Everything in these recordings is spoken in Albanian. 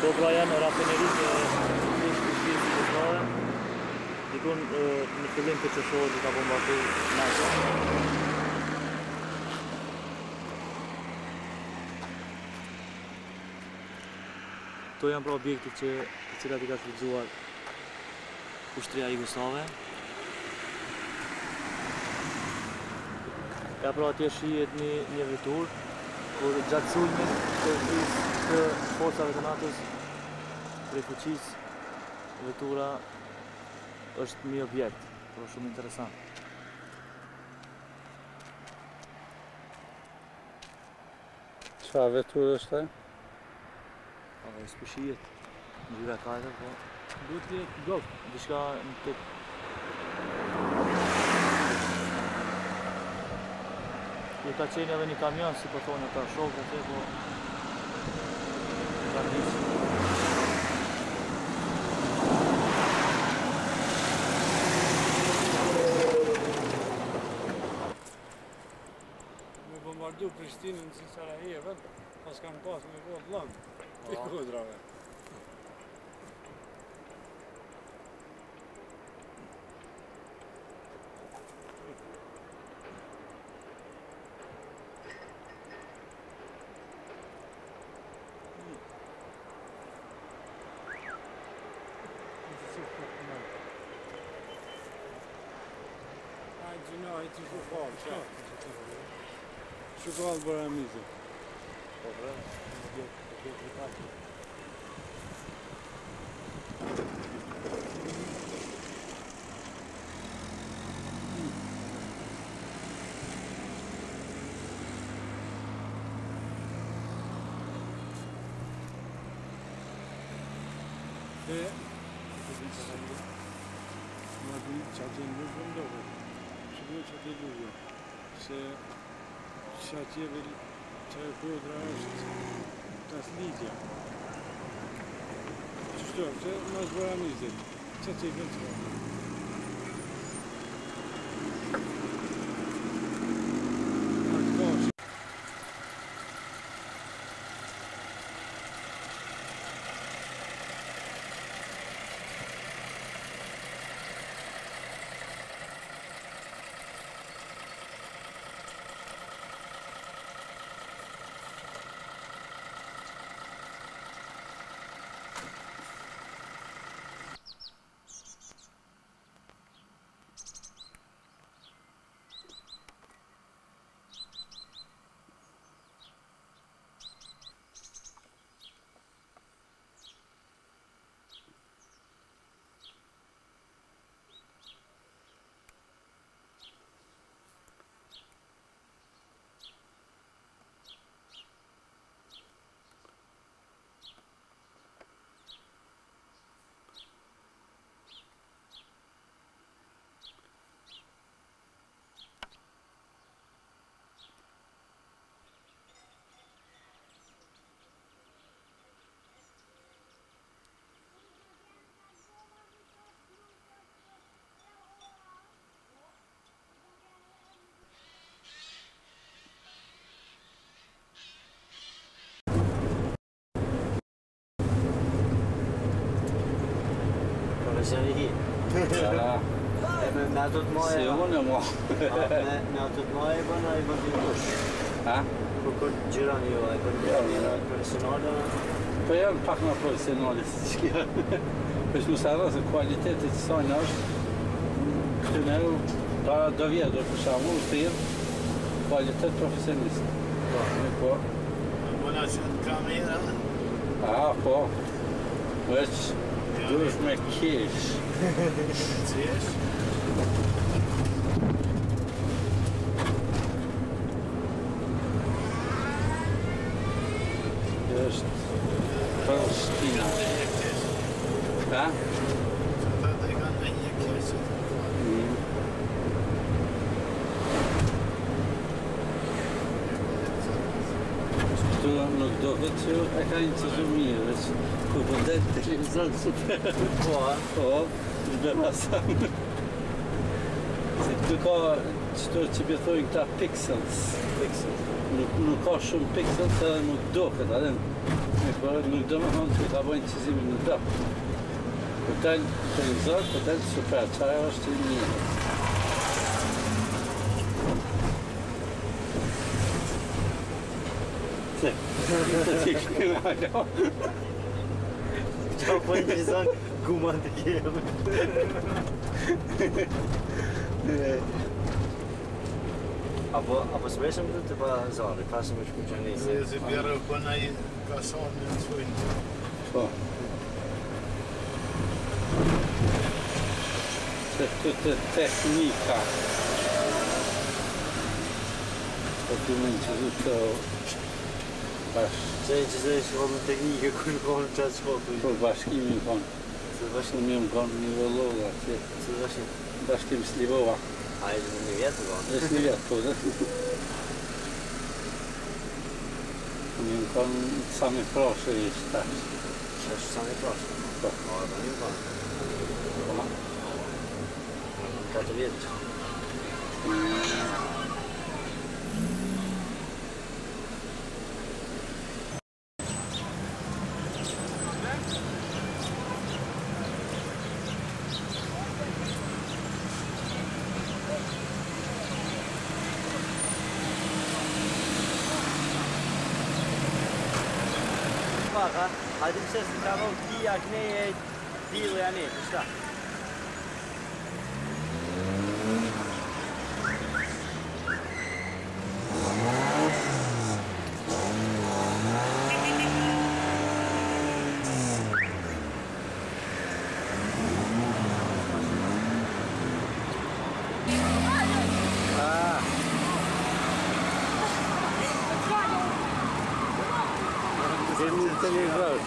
Po pra janë rafinerit e shpesë Jugosllave. Dikun në fillim të qëshorë që ka bombatu NATO. Këto janë pra objekte të cilat i ka shfrytzuar ushtria Jugoslave. Ja pra atje shihet një vetur, kur gjatë sulmit të forcave të NATO-s prej fuqisë, vetura është një objekt, por shumë interesant. Çfarë veturë është? S'po shihet, ngjyra e katër, po duhet të jetë blok, diçka në tokë. Ju ka qenë edhe një kamion, si po thonë ata shokët atje, po ka njësë. Me bombardu Prishtinën si Sarajevo, pas kam pas me vot lëndë, të kudrave. Gjinaj që shu falë, shu kalë bërë amizë. Po bre, objekt i kaqë. Ma di që atje në nuk vëndohë, shukoj që atje luve, se që atjeve që e kodra është tas ligja. Qështu, që në është bërë amizit, që atje i kënë të vëndë. Professionist hit. Ja. Men när du tar Se unë e mo. när du tar i bana i bana. Ha? Kur gjirani ju ai profesionale. Po janë pak më profesionale si që është më sa se kualiteti i saj është tunel para do vjetë për shembull thirr kualitet profesionist. Po. Bona që kamera. Ah, po. Veç duhet me kesh. Si është? Është Prishtina. Ha? Këtu nuk do këtë që e ka një që shumë mirë, veç ku pëndet televizor super. Po, të bërasam. Se këtu ka qëto që bëthojnë këta pixels. Nuk ka shumë piksel se nuk doket, adem. Nuk do më thonë që ta bojnë cizimin në do. Po dalë televizor, po dalë super, qaj është një. Të t'i shkënë alo. Qa po një gjizan guman të kemë. Apo s'veshëm të pa zari, pasëm e shku që njëse. Se bjerë bëna i kason në qojnë. Po. Se këtu të teknika. Po të mund që du të bashkë. Se që shkodë në teknike kërë konë qatë shkodë. Po bashkimi konë. Se Bashkimi më konë nivelloga. Se bashkim. Bashkim Slivova. A e në një vjetë të konë? Është një vjetë, po, dhe. Më konë Sami Proshë ishtë tash. Është Sami Proshë? Po. O, e për një konë? Po. 4 vjetë. Baka, hajde më se ka vëllë kia këne e dilu janë e, qëta? Televizor.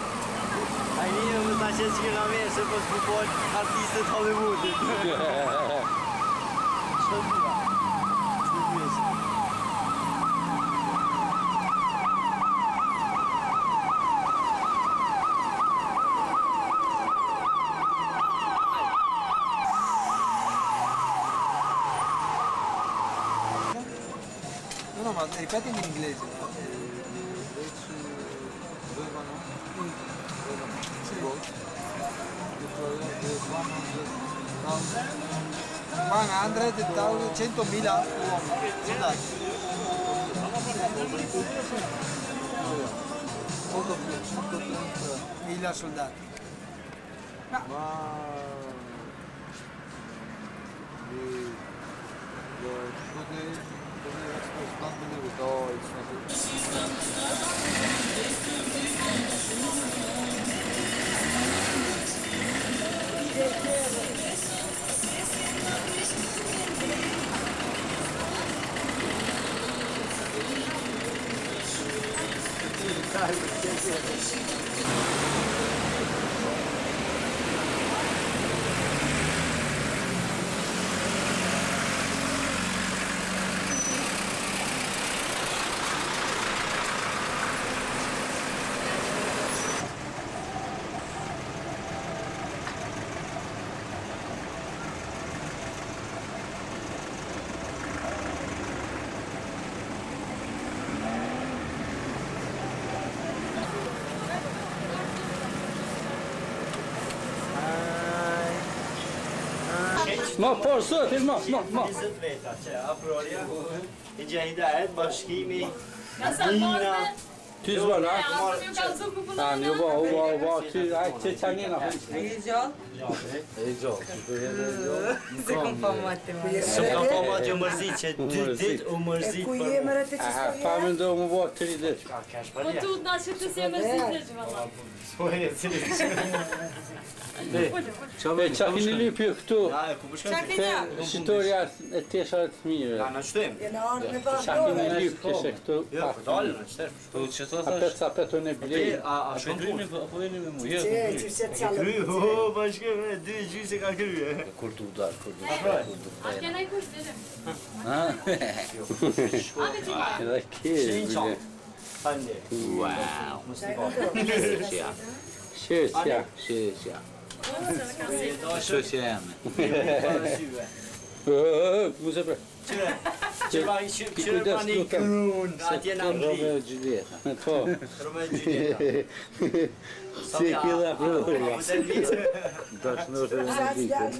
Ai një më ta qenë që këna me, se po s'pupojnë artistët Hollywoodit. Që të duha? Që të duha? No, ma ripeti in inglese. Man 100.000 uomini, soldati. Molto più, 130.000 soldati. Ma... Ma por zotin, ma. 20 veta që Afrolia, I Gjahidajet, bashkimi, Dina, Ty zbona? Tani, u bo, ty, aj, që qanjena. E gjallë? E gjallë. Se kom pa matë ma. Shumë kam pa ma që mërzit që 2 dit u mërzit Ku për jemë rëtë që Aha, pa me ndo më bo 3 dit. Ka kesh Po për tu na që të si e mërzit valla. Po e cili E qa kini lypje këtu, Ja, e ku përshkën? Qa kënja? shqitoria e tesharet të mire. Ja, në qëtim. Jena ardhë me Qa kini bashkë. lypje se këtu, Jo, për dalë në qëtim. a petu në blejnë. A shkën punë? Apo veni me mu, Që që se të qalë. Kry, ho, bashkëm, 2 gjysë ka kryje. kur tu dal, kur tu A kena I kush dilim? A me ti ma? Edhe Shin kje, qan. Hande. Wow. Mos t'i bërë. shesja. Shesja. Unë se dhe ka si. Shesja jame. Mu se pre. Qyre pa një krun, atje në Angli. Romeo e Giulietta. Po, Romeo e Giulietta. Si e killa Florja. Servizio. Dashnore në ditën.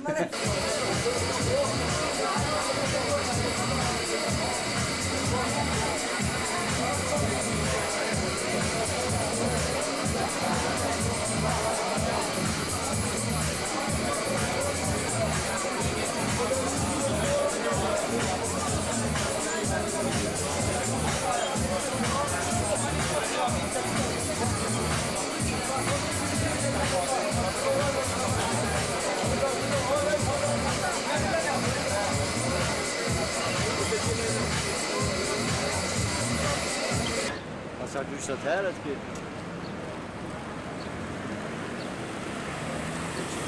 Sa gjyshat herët ki.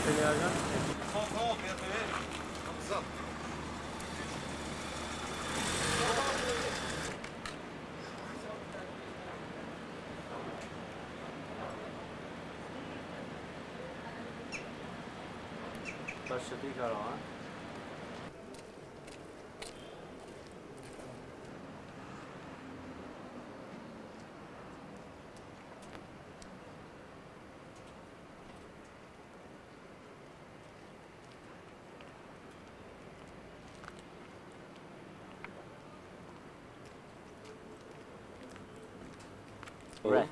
E jaga? Tash që ti karo, ha? Right.